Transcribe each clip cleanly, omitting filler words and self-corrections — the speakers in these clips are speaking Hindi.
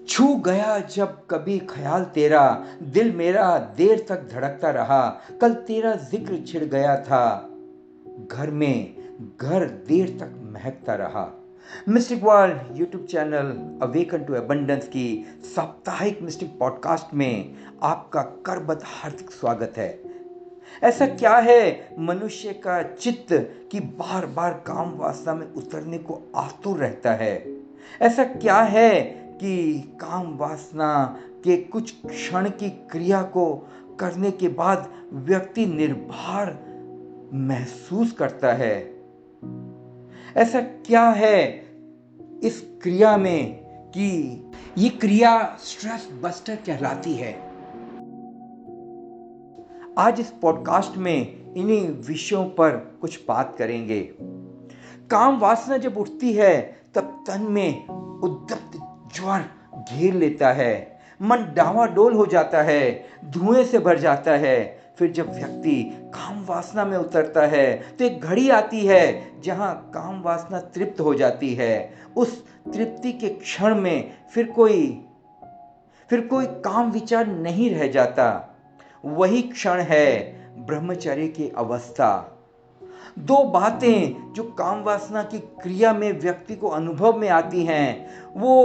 छू गया जब कभी ख्याल तेरा, दिल मेरा देर तक धड़कता रहा। कल तेरा जिक्र छिड़ गया था, घर में घर देर तक महकता रहा। Mystic world YouTube channel awaken to abundance की साप्ताहिक मिस्टिक पॉडकास्ट में आपका करबद्ध हार्दिक स्वागत है। ऐसा क्या है मनुष्य का चित्त कि बार बार काम वासना में उतरने को आतुर रहता है? ऐसा क्या है कि काम वासना के कुछ क्षण की क्रिया को करने के बाद व्यक्ति निर्भर महसूस करता है? ऐसा क्या है इस क्रिया में कि ये क्रिया स्ट्रेस बस्टर कहलाती है? आज इस पॉडकास्ट में इन्हीं विषयों पर कुछ बात करेंगे। काम वासना जब उठती है तब तन में उद्दप्त ज्वर घेर लेता है, मन डावाडोल हो जाता है, धुएं से भर जाता है। फिर जब व्यक्ति काम वासना में उतरता है तो एक घड़ी आती है जहां काम वासना तृप्त हो जाती है। उस तृप्ति के क्षण में फिर कोई काम विचार नहीं रह जाता। वही क्षण है ब्रह्मचर्य की अवस्था। दो बातें जो काम वासना की क्रिया में व्यक्ति को अनुभव में आती हैं वो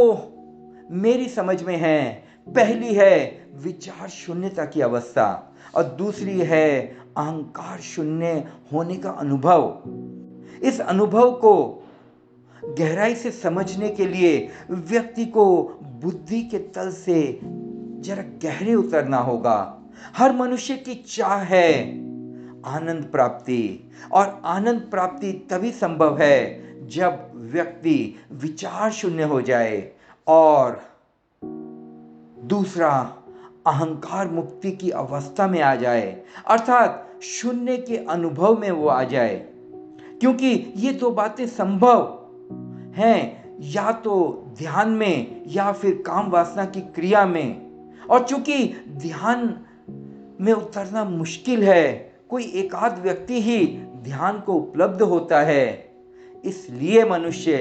मेरी समझ में है। पहली है विचार शून्यता की अवस्था और दूसरी है अहंकार शून्य होने का अनुभव। इस अनुभव को गहराई से समझने के लिए व्यक्ति को बुद्धि के तल से जरा गहरे उतरना होगा। हर मनुष्य की चाह है आनंद प्राप्ति, और आनंद प्राप्ति तभी संभव है जब व्यक्ति विचार शून्य हो जाए और दूसरा अहंकार मुक्ति की अवस्था में आ जाए, अर्थात शून्य के अनुभव में वो आ जाए। क्योंकि ये दो बातें संभव हैं या तो ध्यान में या फिर काम वासना की क्रिया में। और चूंकि ध्यान में उतरना मुश्किल है, कोई एकाध व्यक्ति ही ध्यान को उपलब्ध होता है, इसलिए मनुष्य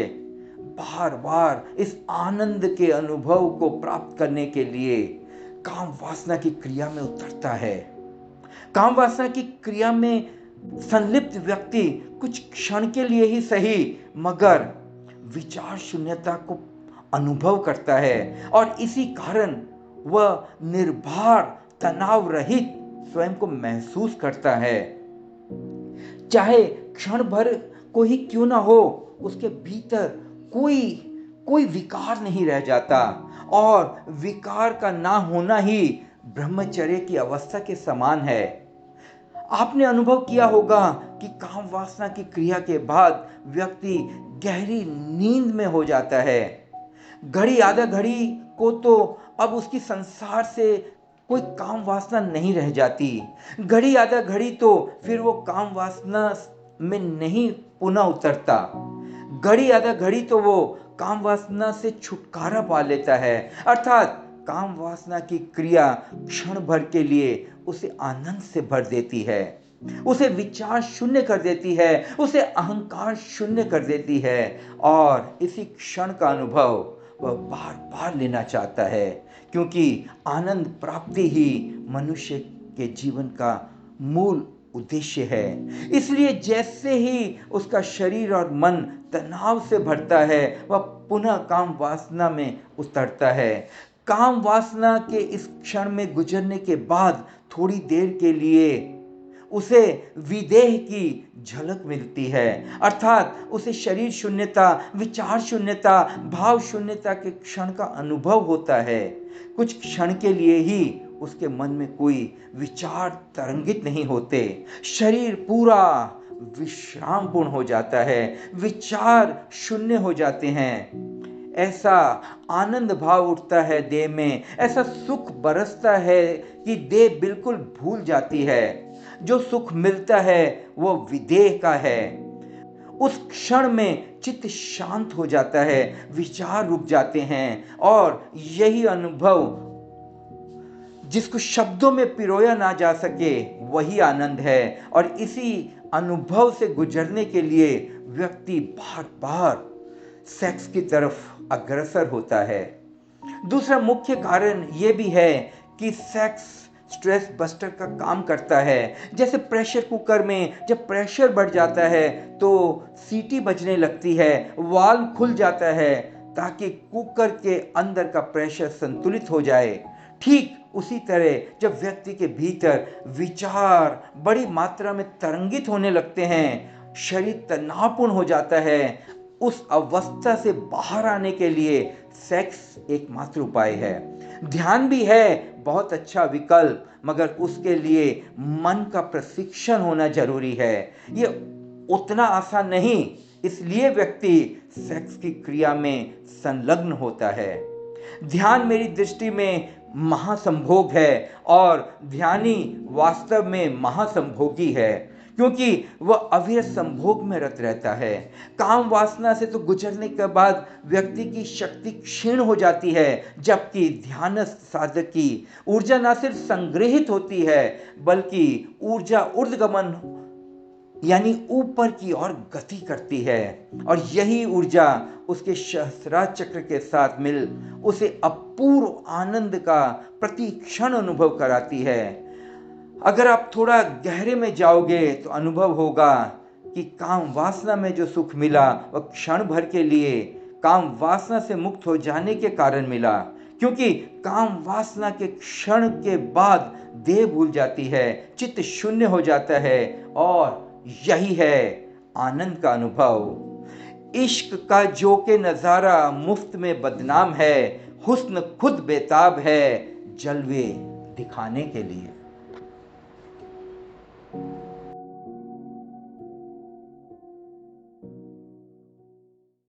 बार बार इस आनंद के अनुभव को प्राप्त करने के लिए काम वासना की क्रिया में उतरता है। काम वासना की क्रिया में संलिप्त व्यक्ति कुछ क्षण के लिए ही सही मगर विचार शून्यता को अनुभव करता है और इसी कारण वह निर्भर तनाव रहित स्वयं को महसूस करता है। चाहे क्षण भर को ही क्यों ना हो, उसके भीतर कोई विकार नहीं रह जाता और विकार का ना होना ही ब्रह्मचर्य की अवस्था के समान है। आपने अनुभव किया होगा कि काम वासना की क्रिया के बाद व्यक्ति गहरी नींद में हो जाता है। घड़ी आधा घड़ी को तो अब उसकी संसार से कोई काम वासना नहीं रह जाती। घड़ी आधा घड़ी तो फिर वो काम वासना में नहीं पुनः उतरता। घड़ी आधा घड़ी तो वो काम वासना से छुटकारा पा लेता है, अर्थात काम वासना की क्रिया क्षण भर के लिए उसे आनंद से भर देती है, उसे विचार शून्य कर देती है, उसे अहंकार शून्य कर देती है और इसी क्षण का अनुभव वह बार बार लेना चाहता है। क्योंकि आनंद प्राप्ति ही मनुष्य के जीवन का मूल उद्देश्य है। इसलिए जैसे ही उसका शरीर और मन तनाव से भरता है वह पुनः काम वासना में उतरता है। काम वासना के इस क्षण में गुजरने के बाद थोड़ी देर के लिए उसे विदेह की झलक मिलती है, अर्थात उसे शरीर शून्यता, विचार शून्यता, भाव शून्यता के क्षण का अनुभव होता है। कुछ क्षण के लिए ही उसके मन में कोई विचार तरंगित नहीं होते, शरीर पूरा विश्रामपूर्ण हो जाता है, विचार शून्य हो जाते हैं। ऐसा आनंद भाव उठता है देह में, ऐसा सुख बरसता है कि देह बिल्कुल भूल जाती है। जो सुख मिलता है वो विदेह का है। उस क्षण में चित्त शांत हो जाता है, विचार रुक जाते हैं और यही अनुभव जिसको शब्दों में पिरोया ना जा सके वही आनंद है। और इसी अनुभव से गुजरने के लिए व्यक्ति बार बार सेक्स की तरफ अग्रसर होता है। दूसरा मुख्य कारण ये भी है कि सेक्स स्ट्रेस बस्टर का काम करता है। जैसे प्रेशर कुकर में जब प्रेशर बढ़ जाता है तो सीटी बजने लगती है, वाल्व खुल जाता है ताकि कुकर के अंदर का प्रेशर संतुलित हो जाए। ठीक उसी तरह जब व्यक्ति के भीतर विचार बड़ी मात्रा में तरंगित होने लगते हैं, शरीर तनावपूर्ण हो जाता है, उस अवस्था से बाहर आने के लिए सेक्स एकमात्र उपाय है। ध्यान भी है बहुत अच्छा विकल्प, मगर उसके लिए मन का प्रशिक्षण होना जरूरी है। ये उतना आसान नहीं, इसलिए व्यक्ति सेक्स की क्रिया में संलग्न होता है। ध्यान मेरी दृष्टि में महासंभोग है और ध्यानी वास्तव में महासंभोगी है, क्योंकि वह अविरत संभोग में रत रहता है। काम वासना से तो गुजरने के बाद व्यक्ति की शक्ति क्षीण हो जाती है, जबकि ध्यानस्थ साधक की ऊर्जा न सिर्फ संग्रहित होती है बल्कि ऊर्जा ऊर्ध्वगमन यानी ऊपर की ओर गति करती है, और यही ऊर्जा उसके सहस्रार चक्र के साथ मिल उसे अपूर्व आनंद का प्रति क्षण अनुभव कराती है। अगर आप थोड़ा गहरे में जाओगे तो अनुभव होगा कि काम वासना में जो सुख मिला वह क्षण भर के लिए काम वासना से मुक्त हो जाने के कारण मिला, क्योंकि काम वासना के क्षण के बाद देह भूल जाती है, चित्त शून्य हो जाता है, और यही है आनंद का अनुभव। इश्क का जो के नजारा मुफ्त में बदनाम है, हुस्न खुद बेताब है जलवे दिखाने के लिए।